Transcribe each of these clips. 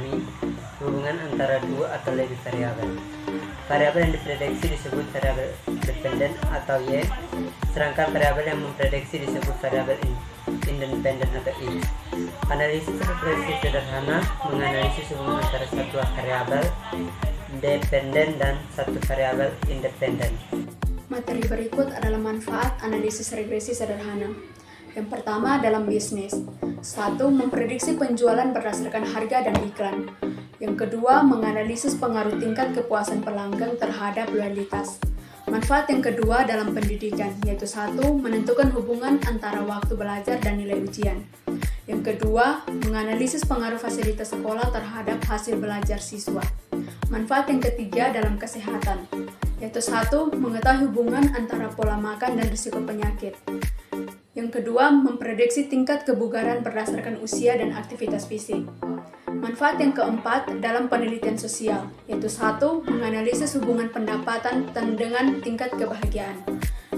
memahami hubungan antara dua atau lebih variabel. Variabel yang diprediksi disebut variabel dependen atau Y, sedangkan variabel yang memprediksi disebut variabel independen atau I. Analisis regresi sederhana menganalisis hubungan antara satu variabel dependen dan satu variabel independen. Materi berikut adalah manfaat analisis regresi sederhana. Yang pertama dalam bisnis. 1. Memprediksi penjualan berdasarkan harga dan iklan. Yang kedua, menganalisis pengaruh tingkat kepuasan pelanggan terhadap loyalitas. Manfaat yang kedua dalam pendidikan, yaitu 1. Menentukan hubungan antara waktu belajar dan nilai ujian. Yang kedua, menganalisis pengaruh fasilitas sekolah terhadap hasil belajar siswa. Manfaat yang ketiga dalam kesehatan, yaitu 1. Mengetahui hubungan antara pola makan dan risiko penyakit. Yang kedua, memprediksi tingkat kebugaran berdasarkan usia dan aktivitas fisik. Manfaat yang keempat dalam penelitian sosial, yaitu 1. Menganalisis hubungan pendapatan dengan tingkat kebahagiaan.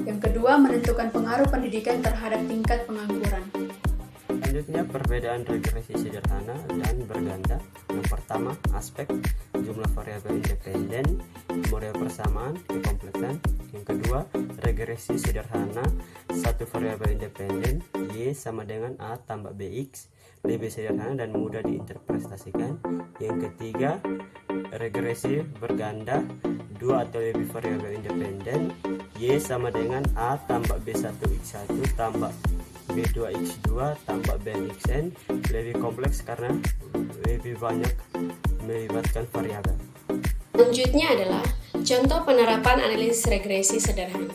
Yang kedua, menentukan pengaruh pendidikan terhadap tingkat pengangguran. Selanjutnya, perbedaan regresi sederhana dan berganda. Yang pertama, aspek jumlah variabel independen, model persamaan, kekompleksan. Yang kedua, regresi sederhana, satu variabel independen, Y sama dengan A tambah BX, lebih sederhana dan mudah diinterpretasikan. Yang ketiga, regresi berganda, dua atau lebih variabel independen, Y sama dengan A tambah B1X1 tambah B2X2 tambah BNXN, lebih kompleks karena lebih banyak melibatkan variabel. Selanjutnya adalah contoh penerapan analisis regresi sederhana.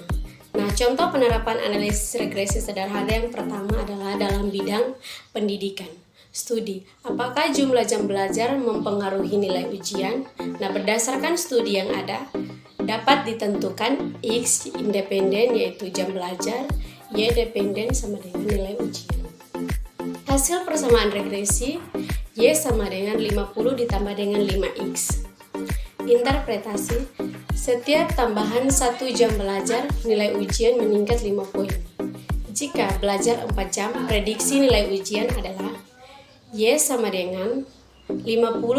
Nah, contoh penerapan analisis regresi sederhana yang pertama adalah dalam bidang pendidikan. Studi, apakah jumlah jam belajar mempengaruhi nilai ujian? Nah, berdasarkan studi yang ada, dapat ditentukan X independen yaitu jam belajar, Y dependen sama dengan nilai ujian. Hasil persamaan regresi, Y sama dengan 50 ditambah dengan 5X. Interpretasi, setiap tambahan 1 jam belajar, nilai ujian meningkat 5 poin. Jika belajar 4 jam, prediksi nilai ujian adalah Y sama dengan 50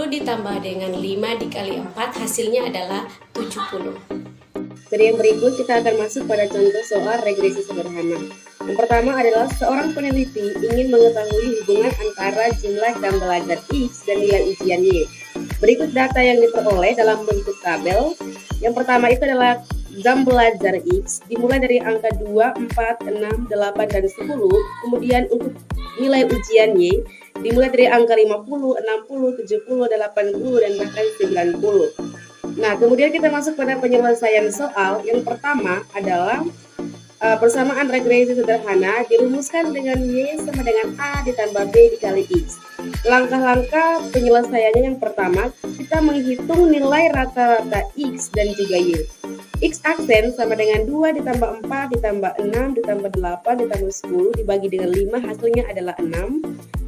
ditambah dengan 5 dikali 4, hasilnya adalah 70. Dari yang berikut kita akan masuk pada contoh soal regresi sederhana. Yang pertama adalah seorang peneliti ingin mengetahui hubungan antara jumlah jam belajar X dan nilai ujian Y. Berikut data yang diperoleh dalam bentuk tabel. Yang pertama itu adalah jam belajar X dimulai dari angka 2, 4, 6, 8, dan 10. Kemudian untuk nilai ujian Y dimulai dari angka 50, 60, 70, 80, dan bahkan 90. Nah, kemudian kita masuk pada penyelesaian soal. Yang pertama adalah persamaan regresi sederhana dirumuskan dengan Y sama dengan A ditambah B dikali X. Langkah-langkah penyelesaiannya yang pertama, kita menghitung nilai rata-rata X dan juga Y. X aksen sama dengan 2 ditambah 4 ditambah 6 ditambah 8 ditambah 10 dibagi dengan 5, hasilnya adalah 6.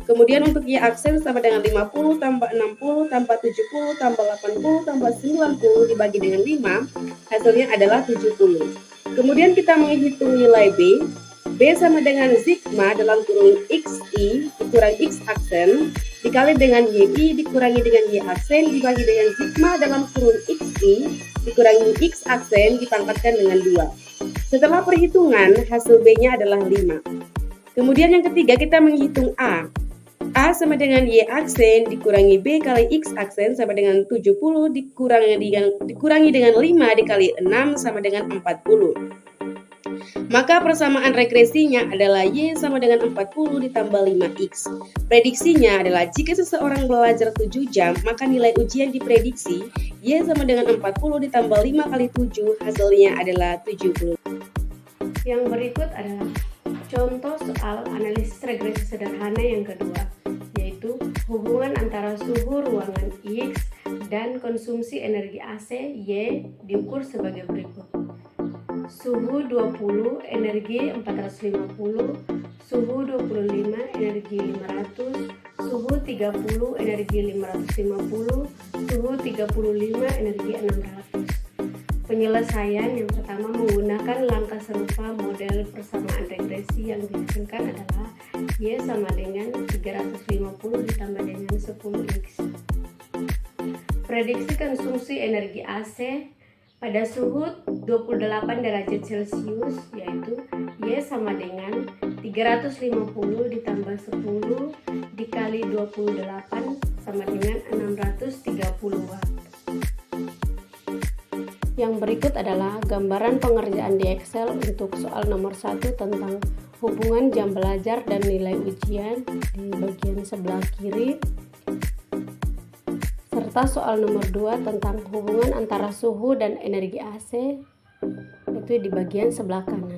Kemudian untuk Y aksen sama dengan 50 tambah 60 tambah 70 tambah 80 tambah 90 dibagi dengan 5, hasilnya adalah 70. Kemudian kita menghitung nilai B. B sama dengan sigma dalam kurung XI dikurangi X aksen dikali dengan YI dikurangi dengan Y aksen dibagi dengan sigma dalam kurung XI dikurangi X aksen dipangkatkan dengan 2. Setelah perhitungan, hasil B-nya adalah 5. Kemudian yang ketiga kita menghitung A. A sama dengan Y aksen dikurangi B kali X aksen sama dengan 70 dikurangi dengan 5 dikali 6 sama dengan 40. Maka persamaan regresinya adalah Y sama dengan 40 ditambah 5X. Prediksinya adalah jika seseorang belajar 7 jam, maka nilai ujian diprediksi Y sama dengan 40 ditambah 5 kali 7, hasilnya adalah 70. Yang berikut adalah contoh soal analisis regresi sederhana yang kedua, yaitu hubungan antara suhu ruangan X dan konsumsi energi AC Y diukur sebagai berikut. Suhu 20, energi 450, suhu 25, energi 500, suhu 30, energi 550, suhu 35, energi 600. Penyelesaian yang pertama menggunakan langkah serupa model persamaan regresi yang dihasilkan adalah Y sama dengan 350 ditambah dengan 10X. Prediksi konsumsi energi AC pada suhu 28 derajat Celcius, yaitu Y sama dengan 350 ditambah 10 dikali 28 sama dengan 630 Watt. Yang berikut adalah gambaran pengerjaan di Excel untuk soal nomor 1 tentang hubungan jam belajar dan nilai ujian di bagian sebelah kiri, serta soal nomor 2 tentang hubungan antara suhu dan energi AC itu di bagian sebelah kanan.